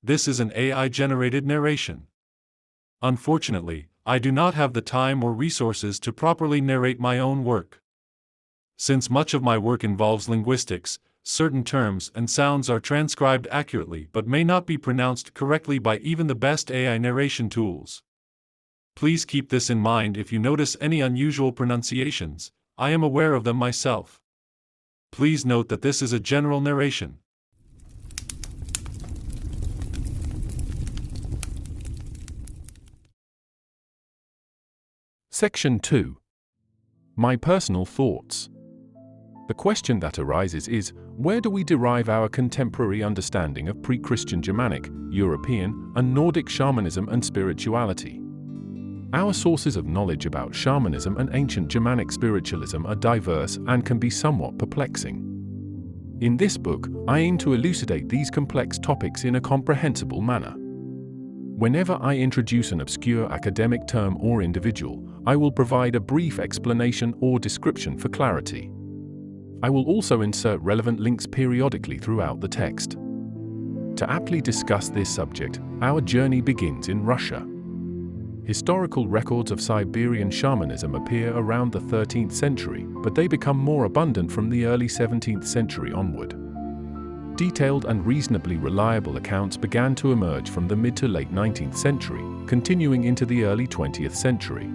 This is an AI-generated narration. Unfortunately, I do not have the time or resources to properly narrate my own work. Since much of my work involves linguistics, certain terms and sounds are transcribed accurately but may not be pronounced correctly by even the best AI narration tools. Please keep this in mind if you notice any unusual pronunciations. I am aware of them myself. Please note that this is a general narration. Section 2. My personal thoughts. The question that arises is, where do we derive our contemporary understanding of pre-Christian Germanic, European, and Nordic shamanism and spirituality? Our sources of knowledge about shamanism and ancient Germanic spiritualism are diverse and can be somewhat perplexing. In this book, I aim to elucidate these complex topics in a comprehensible manner. Whenever I introduce an obscure academic term or individual, I will provide a brief explanation or description for clarity. I will also insert relevant links periodically throughout the text. To aptly discuss this subject, our journey begins in Russia. Historical records of Siberian shamanism appear around the 13th century, but they become more abundant from the early 17th century onward. Detailed and reasonably reliable accounts began to emerge from the mid to late 19th century, continuing into the early 20th century.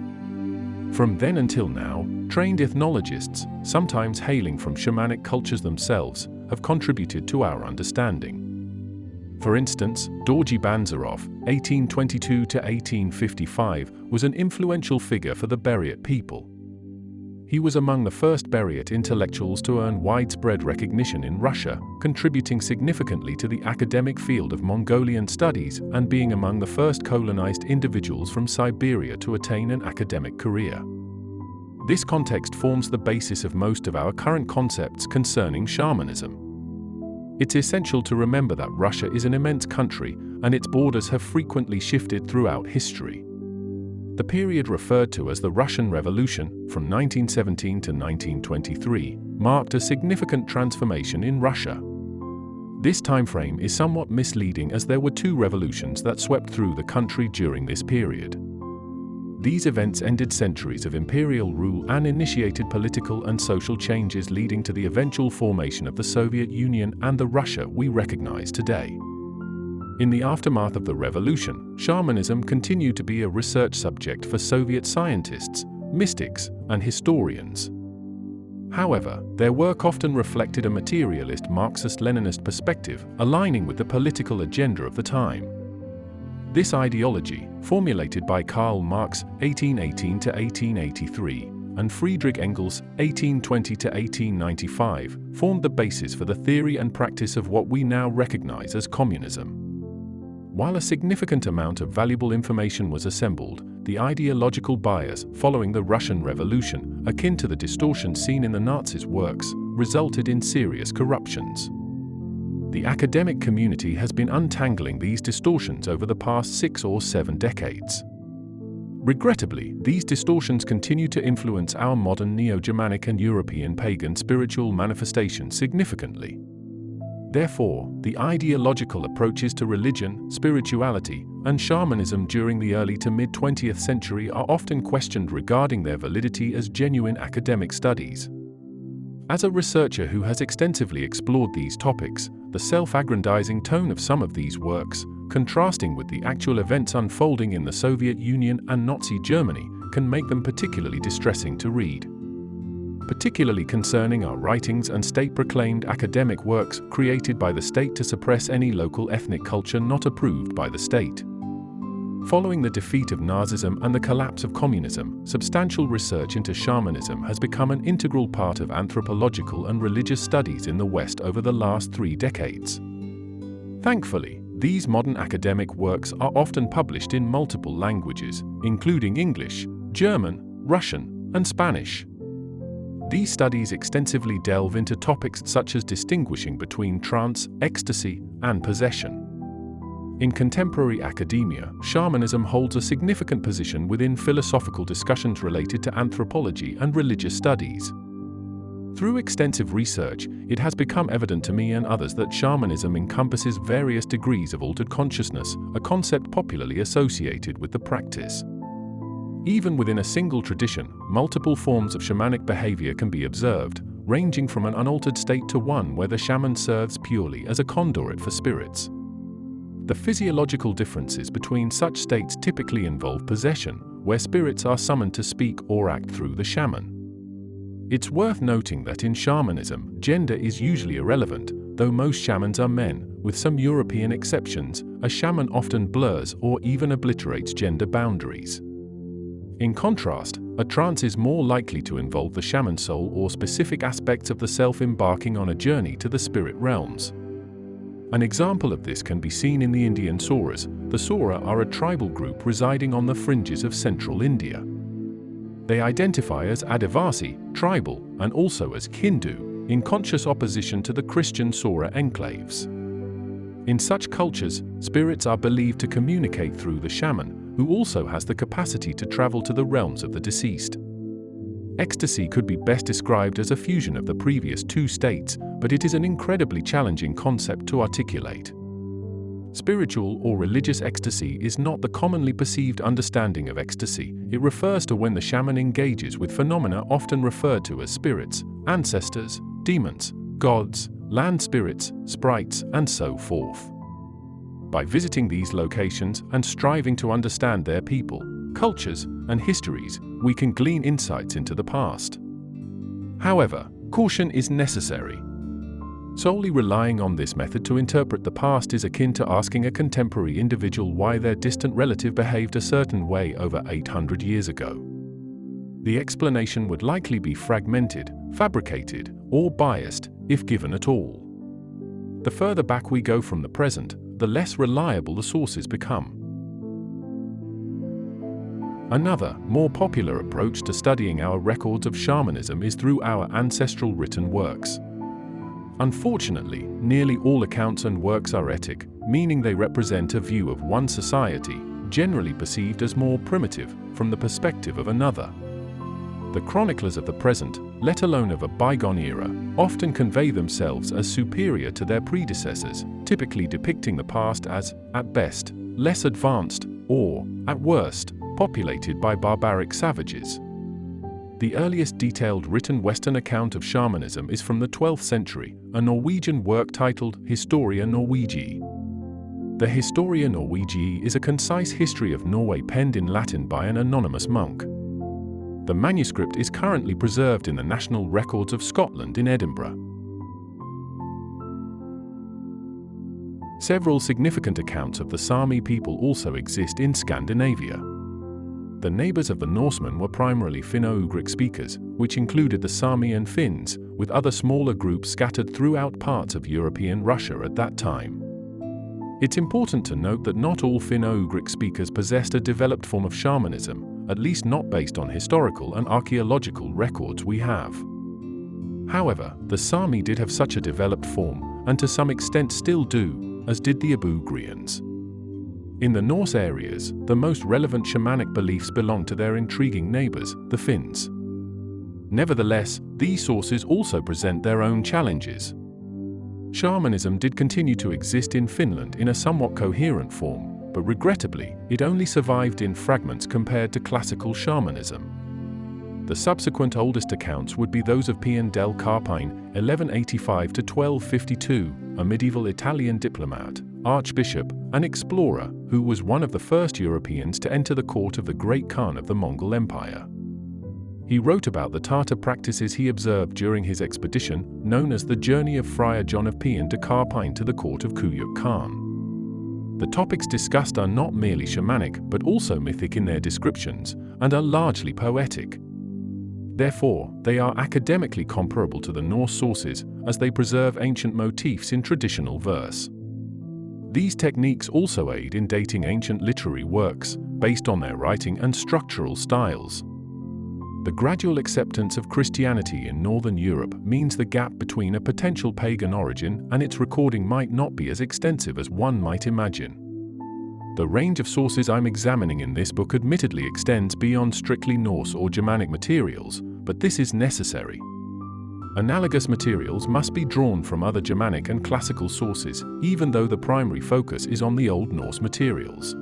From then until now, trained ethnologists, sometimes hailing from shamanic cultures themselves, have contributed to our understanding. For instance, Dorji Banzarov, 1822 to 1855, was an influential figure for the Buryat people. He was among the first Buryat intellectuals to earn widespread recognition in Russia, contributing significantly to the academic field of Mongolian studies and being among the first colonized individuals from Siberia to attain an academic career. This context forms the basis of most of our current concepts concerning shamanism. It's essential to remember that Russia is an immense country, and its borders have frequently shifted throughout history. The period referred to as the Russian Revolution, from 1917 to 1923, marked a significant transformation in Russia. This timeframe is somewhat misleading as there were two revolutions that swept through the country during this period. These events ended centuries of imperial rule and initiated political and social changes leading to the eventual formation of the Soviet Union and the Russia we recognize today. In the aftermath of the revolution, shamanism continued to be a research subject for Soviet scientists, mystics, and historians. However, their work often reflected a materialist Marxist-Leninist perspective, aligning with the political agenda of the time. This ideology, formulated by Karl Marx (1818 to 1883) and Friedrich Engels (1820 to 1895), formed the basis for the theory and practice of what we now recognize as communism. While a significant amount of valuable information was assembled, the ideological bias following the Russian Revolution, akin to the distortions seen in the Nazis' works, resulted in serious corruptions. The academic community has been untangling these distortions over the past 6 or 7 decades. Regrettably, these distortions continue to influence our modern Neo-Germanic and European pagan spiritual manifestations significantly. Therefore, the ideological approaches to religion, spirituality, and shamanism during the early to mid-20th century are often questioned regarding their validity as genuine academic studies. As a researcher who has extensively explored these topics, the self-aggrandizing tone of some of these works, contrasting with the actual events unfolding in the Soviet Union and Nazi Germany, can make them particularly distressing to read. Particularly concerning are writings and state-proclaimed academic works created by the state to suppress any local ethnic culture not approved by the state. Following the defeat of Nazism and the collapse of communism, substantial research into shamanism has become an integral part of anthropological and religious studies in the West over the last 3 decades. Thankfully, these modern academic works are often published in multiple languages, including English, German, Russian, and Spanish. These studies extensively delve into topics such as distinguishing between trance, ecstasy, and possession. In contemporary academia, shamanism holds a significant position within philosophical discussions related to anthropology and religious studies. Through extensive research, it has become evident to me and others that shamanism encompasses various degrees of altered consciousness, a concept popularly associated with the practice. Even within a single tradition, multiple forms of shamanic behavior can be observed, ranging from an unaltered state to one where the shaman serves purely as a conduit for spirits. The physiological differences between such states typically involve possession, where spirits are summoned to speak or act through the shaman. It's worth noting that in shamanism, gender is usually irrelevant, though most shamans are men, with some European exceptions. A shaman often blurs or even obliterates gender boundaries. In contrast, a trance is more likely to involve the shaman's soul or specific aspects of the self embarking on a journey to the spirit realms. An example of this can be seen in the Indian Sauras. The Saura are a tribal group residing on the fringes of central India. They identify as Adivasi, tribal, and also as Hindu, in conscious opposition to the Christian Saura enclaves. In such cultures, spirits are believed to communicate through the shaman, who also has the capacity to travel to the realms of the deceased. Ecstasy could be best described as a fusion of the previous two states, but it is an incredibly challenging concept to articulate. Spiritual or religious ecstasy is not the commonly perceived understanding of ecstasy. It refers to when the shaman engages with phenomena often referred to as spirits, ancestors, demons, gods, land spirits, sprites, and so forth. By visiting these locations and striving to understand their people, cultures, and histories, we can glean insights into the past. However, caution is necessary. Solely relying on this method to interpret the past is akin to asking a contemporary individual why their distant relative behaved a certain way over 800 years ago. The explanation would likely be fragmented, fabricated, or biased, if given at all. The further back we go from the present, the less reliable the sources become. Another, more popular approach to studying our records of shamanism is through our ancestral written works. Unfortunately, nearly all accounts and works are etic, meaning they represent a view of one society, generally perceived as more primitive, from the perspective of another. The chroniclers of the present, let alone of a bygone era, often convey themselves as superior to their predecessors, typically depicting the past as, at best, less advanced, or, at worst, populated by barbaric savages. The earliest detailed written Western account of shamanism is from the 12th century, a Norwegian work titled Historia Norwegiae. The Historia Norwegiae is a concise history of Norway penned in Latin by an anonymous monk. The manuscript is currently preserved in the National Records of Scotland in Edinburgh. Several significant accounts of the Sami people also exist in Scandinavia. The neighbors of the Norsemen were primarily Finno-Ugric speakers, which included the Sami and Finns, with other smaller groups scattered throughout parts of European Russia at that time. It's important to note that not all Finno-Ugric speakers possessed a developed form of shamanism, at least not based on historical and archaeological records we have. However, the Sami did have such a developed form, and to some extent still do, as did the Abugrians. In the Norse areas, the most relevant shamanic beliefs belong to their intriguing neighbors, the Finns. Nevertheless, these sources also present their own challenges. Shamanism did continue to exist in Finland in a somewhat coherent form, but regrettably, it only survived in fragments compared to classical shamanism. The subsequent oldest accounts would be those of Pian del Carpine, 1185 to 1252, a medieval Italian diplomat, archbishop, and explorer, who was one of the first Europeans to enter the court of the Great Khan of the Mongol Empire. He wrote about the Tartar practices he observed during his expedition, known as the Journey of Friar John of Pian de Carpine to the court of Kuyuk Khan. The topics discussed are not merely shamanic, but also mythic in their descriptions, and are largely poetic. Therefore, they are academically comparable to the Norse sources, as they preserve ancient motifs in traditional verse. These techniques also aid in dating ancient literary works, based on their writing and structural styles. The gradual acceptance of Christianity in Northern Europe means the gap between a potential pagan origin and its recording might not be as extensive as one might imagine. The range of sources I'm examining in this book admittedly extends beyond strictly Norse or Germanic materials, but this is necessary. analogous materials must be drawn from other Germanic and classical sources, even though the primary focus is on the Old Norse materials.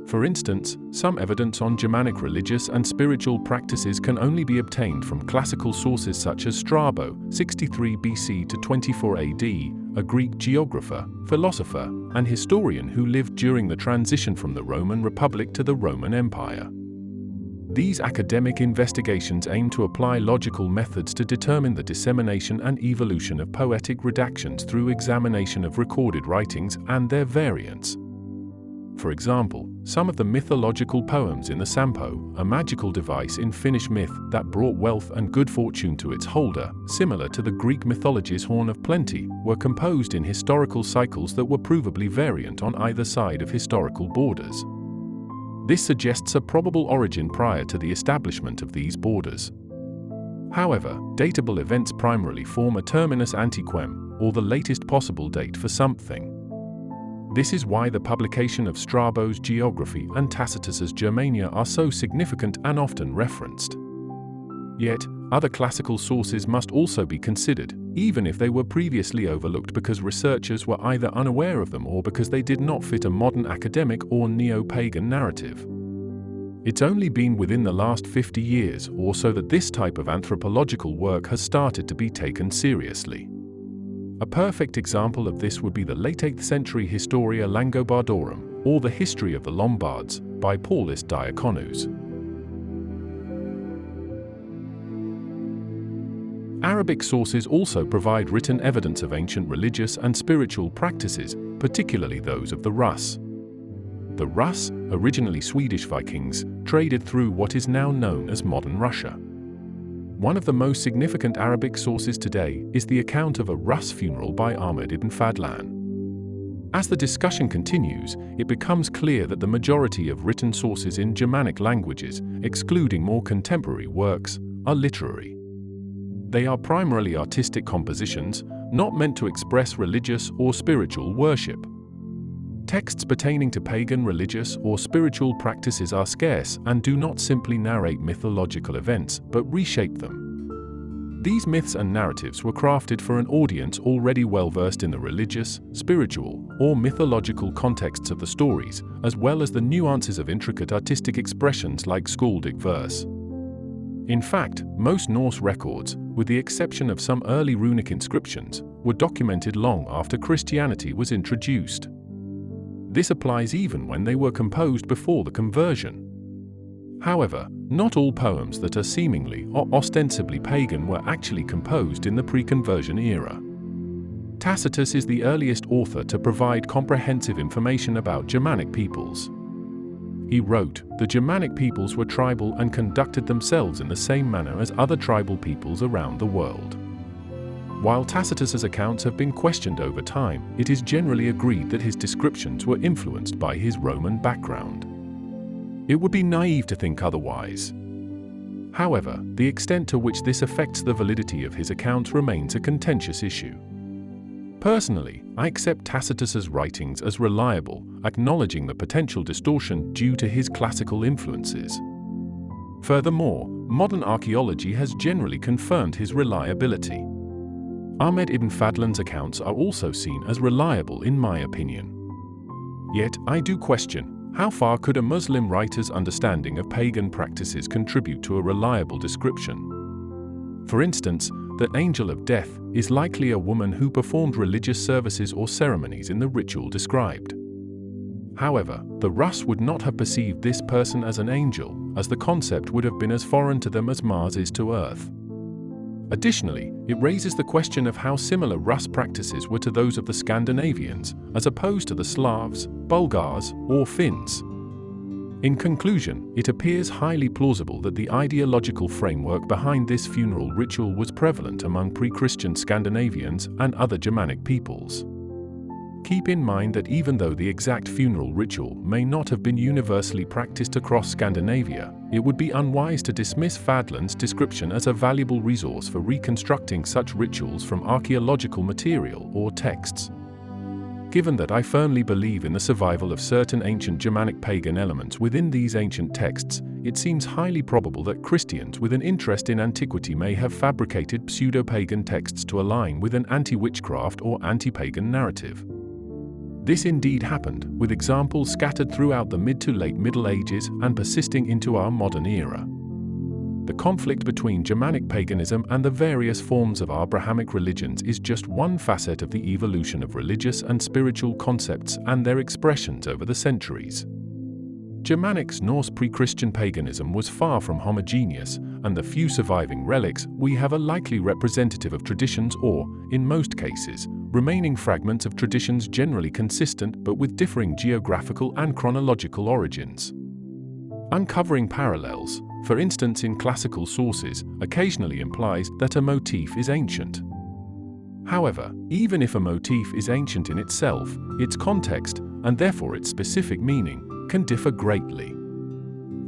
For instance, some evidence on Germanic religious and spiritual practices can only be obtained from classical sources such as Strabo, 63 BC to 24 AD, a Greek geographer, philosopher, and historian who lived during the transition from the Roman Republic to the Roman Empire. These academic investigations aim to apply logical methods to determine the dissemination and evolution of poetic redactions through examination of recorded writings and their variants. For example, some of the mythological poems in the Sampo, a magical device in Finnish myth that brought wealth and good fortune to its holder, similar to the Greek mythology's Horn of Plenty, were composed in historical cycles that were provably variant on either side of historical borders. This suggests a probable origin prior to the establishment of these borders. However, datable events primarily form a terminus antiquem, or the latest possible date for something. This is why the publication of Strabo's geography and Tacitus's Germania are so significant and often referenced. Yet, other classical sources must also be considered, even if they were previously overlooked because researchers were either unaware of them or because they did not fit a modern academic or neo-pagan narrative. It's only been within the last 50 years or so that this type of anthropological work has started to be taken seriously. A perfect example of this would be the late 8th century Historia Langobardorum, or the History of the Lombards, by Paulus Diaconus. Arabic sources also provide written evidence of ancient religious and spiritual practices, particularly those of the Rus. The Rus, originally Swedish Vikings, traded through what is now known as modern Russia. One of the most significant Arabic sources today is the account of a Rus funeral by Ahmed ibn Fadlan. As the discussion continues, it becomes clear that the majority of written sources in Germanic languages, excluding more contemporary works, are literary. They are primarily artistic compositions, not meant to express religious or spiritual worship. Texts pertaining to pagan religious or spiritual practices are scarce and do not simply narrate mythological events, but reshape them. These myths and narratives were crafted for an audience already well-versed in the religious, spiritual, or mythological contexts of the stories, as well as the nuances of intricate artistic expressions like skaldic verse. In fact, most Norse records, with the exception of some early runic inscriptions, were documented long after Christianity was introduced. This applies even when they were composed before the conversion. However, not all poems that are seemingly or ostensibly pagan were actually composed in the pre-conversion era. Tacitus is the earliest author to provide comprehensive information about Germanic peoples. He wrote, "The Germanic peoples were tribal and conducted themselves in the same manner as other tribal peoples around the world." While Tacitus's accounts have been questioned over time, it is generally agreed that his descriptions were influenced by his Roman background. It would be naive to think otherwise. However, the extent to which this affects the validity of his accounts remains a contentious issue. Personally, I accept Tacitus's writings as reliable, acknowledging the potential distortion due to his classical influences. Furthermore, modern archaeology has generally confirmed his reliability. Ahmed ibn Fadlan's accounts are also seen as reliable in my opinion. Yet, I do question, how far could a Muslim writer's understanding of pagan practices contribute to a reliable description? For instance, the Angel of Death is likely a woman who performed religious services or ceremonies in the ritual described. However, the Rus would not have perceived this person as an angel, as the concept would have been as foreign to them as Mars is to Earth. Additionally, it raises the question of how similar Rus practices were to those of the Scandinavians, as opposed to the Slavs, Bulgars, or Finns. In conclusion, it appears highly plausible that the ideological framework behind this funeral ritual was prevalent among pre-Christian Scandinavians and other Germanic peoples. Keep in mind that even though the exact funeral ritual may not have been universally practiced across Scandinavia, it would be unwise to dismiss Fadlan's description as a valuable resource for reconstructing such rituals from archaeological material or texts. Given that I firmly believe in the survival of certain ancient Germanic pagan elements within these ancient texts, it seems highly probable that Christians with an interest in antiquity may have fabricated pseudo-pagan texts to align with an anti-witchcraft or anti-pagan narrative. This indeed happened, with examples scattered throughout the mid to late Middle Ages and persisting into our modern era. The conflict between Germanic paganism and the various forms of Abrahamic religions is just one facet of the evolution of religious and spiritual concepts and their expressions over the centuries. Germanic's Norse pre-Christian paganism was far from homogeneous, and the few surviving relics we have are likely representative of traditions or, in most cases, remaining fragments of traditions generally consistent but with differing geographical and chronological origins. Uncovering parallels, for instance in classical sources, occasionally implies that a motif is ancient. However, even if a motif is ancient in itself, its context, and therefore its specific meaning, can differ greatly.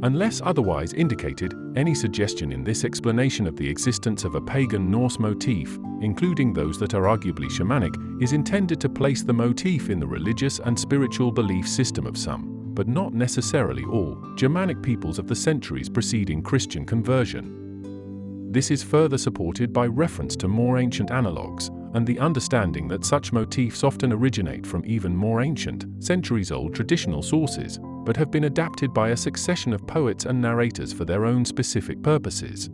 Unless otherwise indicated, any suggestion in this explanation of the existence of a pagan Norse motif, including those that are arguably shamanic, is intended to place the motif in the religious and spiritual belief system of some, but not necessarily all, Germanic peoples of the centuries preceding Christian conversion. This is further supported by reference to more ancient analogues, and the understanding that such motifs often originate from even more ancient, centuries-old traditional sources, but have been adapted by a succession of poets and narrators for their own specific purposes.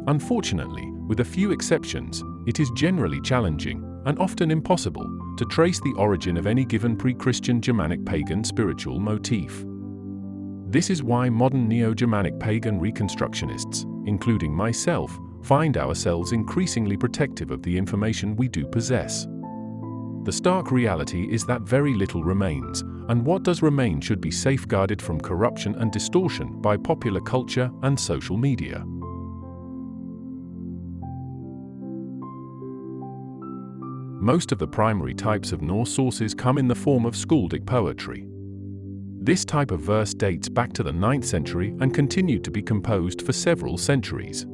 Unfortunately, with a few exceptions, it is generally challenging, and often impossible, to trace the origin of any given pre-Christian Germanic pagan spiritual motif. This is why modern neo-Germanic pagan reconstructionists, including myself, find ourselves increasingly protective of the information we do possess. The stark reality is that very little remains, and what does remain should be safeguarded from corruption and distortion by popular culture and social media. Most of the primary types of Norse sources come in the form of skaldic poetry. This type of verse dates back to the 9th century and continued to be composed for several centuries.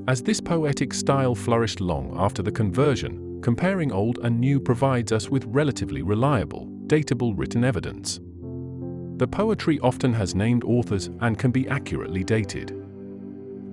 As this poetic style flourished long after the conversion, comparing old and new provides us with relatively reliable, datable written evidence. The poetry often has named authors and can be accurately dated.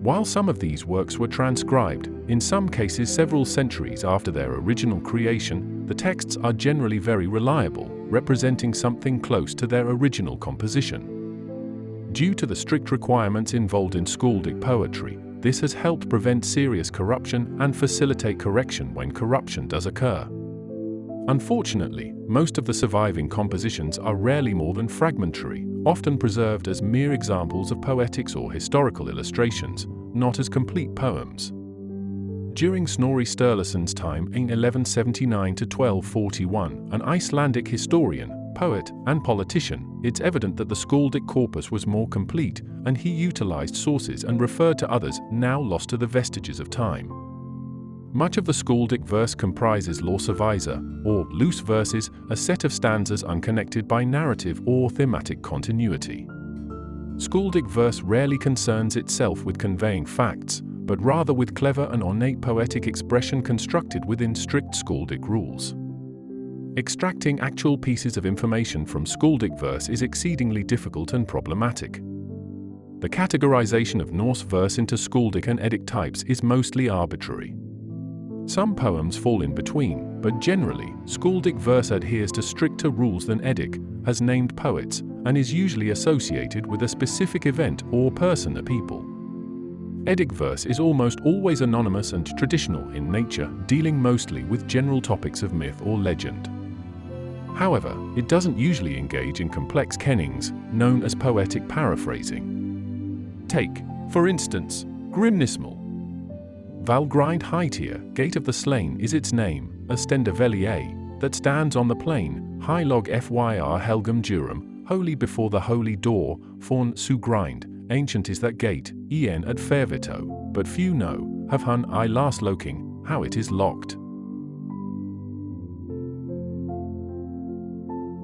While some of these works were transcribed, in some cases several centuries after their original creation, the texts are generally very reliable, representing something close to their original composition. Due to the strict requirements involved in skaldic poetry, this has helped prevent serious corruption and facilitate correction when corruption does occur. Unfortunately, most of the surviving compositions are rarely more than fragmentary, often preserved as mere examples of poetics or historical illustrations, not as complete poems. During Snorri Sturluson's time in 1179 to 1241, an Icelandic historian, poet, and politician, it's evident that the skaldic corpus was more complete, and he utilized sources and referred to others now lost to the vestiges of time. Much of the skaldic verse comprises låsavísur, or loose verses, a set of stanzas unconnected by narrative or thematic continuity. Skaldic verse rarely concerns itself with conveying facts, but rather with clever and ornate poetic expression constructed within strict skaldic rules. Extracting actual pieces of information from skaldic verse is exceedingly difficult and problematic. The categorization of Norse verse into skaldic and Eddic types is mostly arbitrary. Some poems fall in between, but generally, skaldic verse adheres to stricter rules than Eddic, has named poets, and is usually associated with a specific event or person or people. Eddic verse is almost always anonymous and traditional in nature, dealing mostly with general topics of myth or legend. However, it doesn't usually engage in complex kennings, known as poetic paraphrasing. Take, for instance, Grimnismal. Valgrind Heitir, Gate of the Slain is its name, a Stendavellier, that stands on the plain, Hylog Fyr Helgum Durum, holy before the holy door, Forn Sugrind, ancient is that gate, en at Fairvito, but few know, have hun I last loking, how it is locked.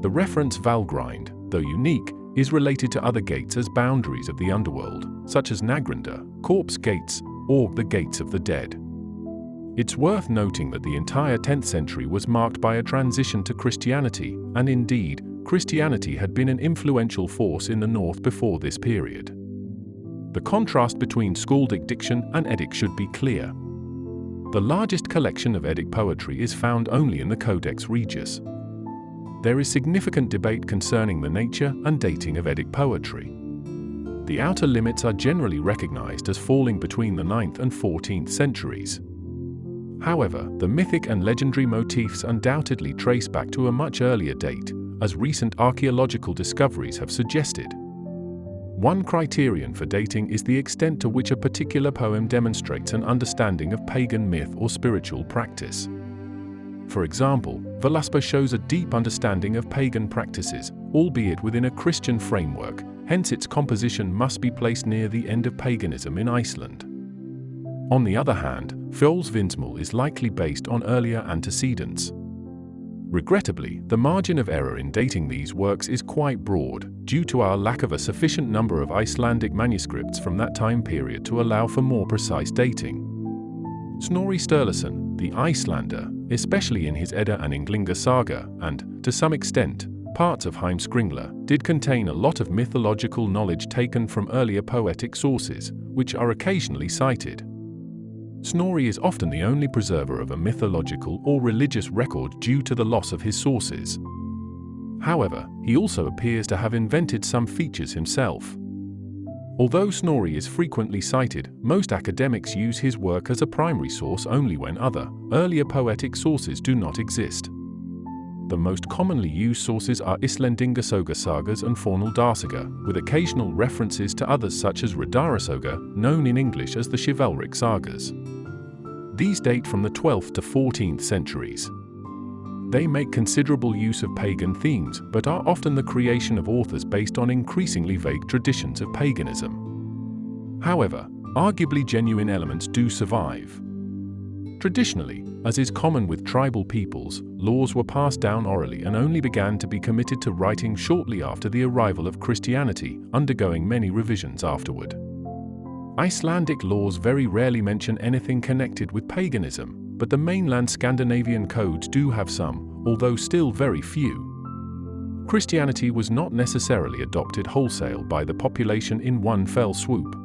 The reference Valgrind, though unique, is related to other gates as boundaries of the underworld, such as Nagrinda, corpse gates, or the gates of the dead. It's worth noting that the entire 10th century was marked by a transition to Christianity, and indeed, Christianity had been an influential force in the north before this period. The contrast between skaldic diction and Eddic should be clear. The largest collection of Eddic poetry is found only in the Codex Regius. There is significant debate concerning the nature and dating of Eddic poetry. The outer limits are generally recognized as falling between the 9th and 14th centuries. However, the mythic and legendary motifs undoubtedly trace back to a much earlier date, as recent archaeological discoveries have suggested. One criterion for dating is the extent to which a particular poem demonstrates an understanding of pagan myth or spiritual practice. For example, Völuspá shows a deep understanding of pagan practices, albeit within a Christian framework, hence its composition must be placed near the end of paganism in Iceland. On the other hand, Fjolsvindsmál is likely based on earlier antecedents. Regrettably, the margin of error in dating these works is quite broad, due to our lack of a sufficient number of Icelandic manuscripts from that time period to allow for more precise dating. Snorri Sturluson, the Icelander, especially in his Edda and Ynglinga saga, and, to some extent, parts of Heimskringla, did contain a lot of mythological knowledge taken from earlier poetic sources, which are occasionally cited. Snorri is often the only preserver of a mythological or religious record due to the loss of his sources. However, he also appears to have invented some features himself. Although Snorri is frequently cited, most academics use his work as a primary source only when other, earlier poetic sources do not exist. The most commonly used sources are Íslendingasoga sagas and Fornaldarsaga, with occasional references to others such as Ridarasoga, known in English as the chivalric sagas. These date from the 12th to 14th centuries. They make considerable use of pagan themes, but are often the creation of authors based on increasingly vague traditions of paganism. However, arguably genuine elements do survive. Traditionally, as is common with tribal peoples, laws were passed down orally and only began to be committed to writing shortly after the arrival of Christianity, undergoing many revisions afterward. Icelandic laws very rarely mention anything connected with paganism, but the mainland Scandinavian codes do have some, although still very few. Christianity was not necessarily adopted wholesale by the population in one fell swoop.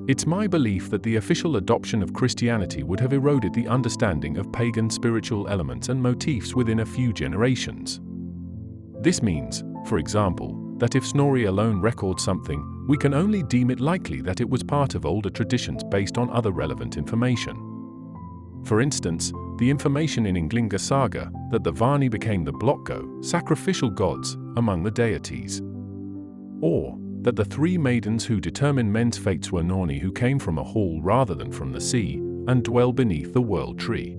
It's my belief that the official adoption of Christianity would have eroded the understanding of pagan spiritual elements and motifs within a few generations. This means, for example, that if Snorri alone records something, we can only deem it likely that it was part of older traditions based on other relevant information. For instance, the information in Ynglinga saga that the Vani became the Blotgo, sacrificial gods, among the deities. Or that the three maidens who determine men's fates were Norni who came from a hall rather than from the sea, and dwell beneath the world tree.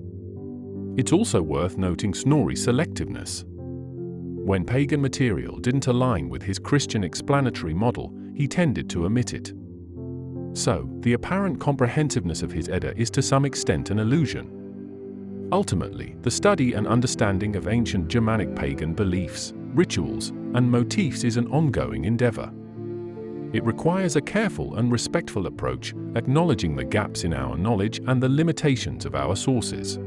It's also worth noting Snorri's selectiveness. When pagan material didn't align with his Christian explanatory model, he tended to omit it. So, the apparent comprehensiveness of his Edda is to some extent an illusion. Ultimately, the study and understanding of ancient Germanic pagan beliefs, rituals, and motifs is an ongoing endeavor. It requires a careful and respectful approach, acknowledging the gaps in our knowledge and the limitations of our sources.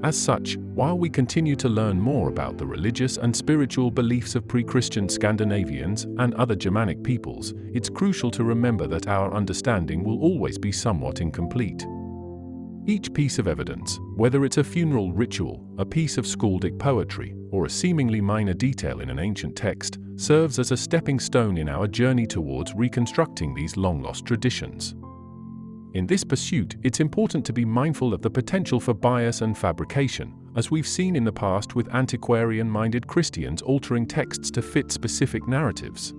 As such, while we continue to learn more about the religious and spiritual beliefs of pre-Christian Scandinavians and other Germanic peoples, it's crucial to remember that our understanding will always be somewhat incomplete. Each piece of evidence, whether it's a funeral ritual, a piece of skaldic poetry, or a seemingly minor detail in an ancient text, serves as a stepping stone in our journey towards reconstructing these long-lost traditions. In this pursuit, it's important to be mindful of the potential for bias and fabrication, as we've seen in the past with antiquarian-minded Christians altering texts to fit specific narratives.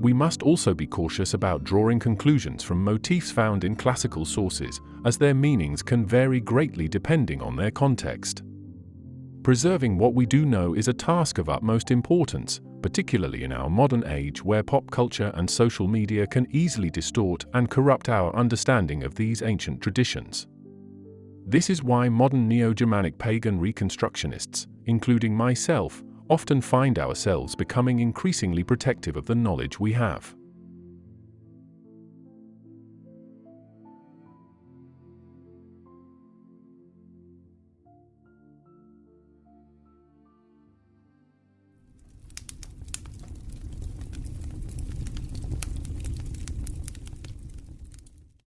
We must also be cautious about drawing conclusions from motifs found in classical sources, as their meanings can vary greatly depending on their context. Preserving what we do know is a task of utmost importance, particularly in our modern age where pop culture and social media can easily distort and corrupt our understanding of these ancient traditions. This is why modern neo-Germanic pagan reconstructionists, including myself, often find ourselves becoming increasingly protective of the knowledge we have.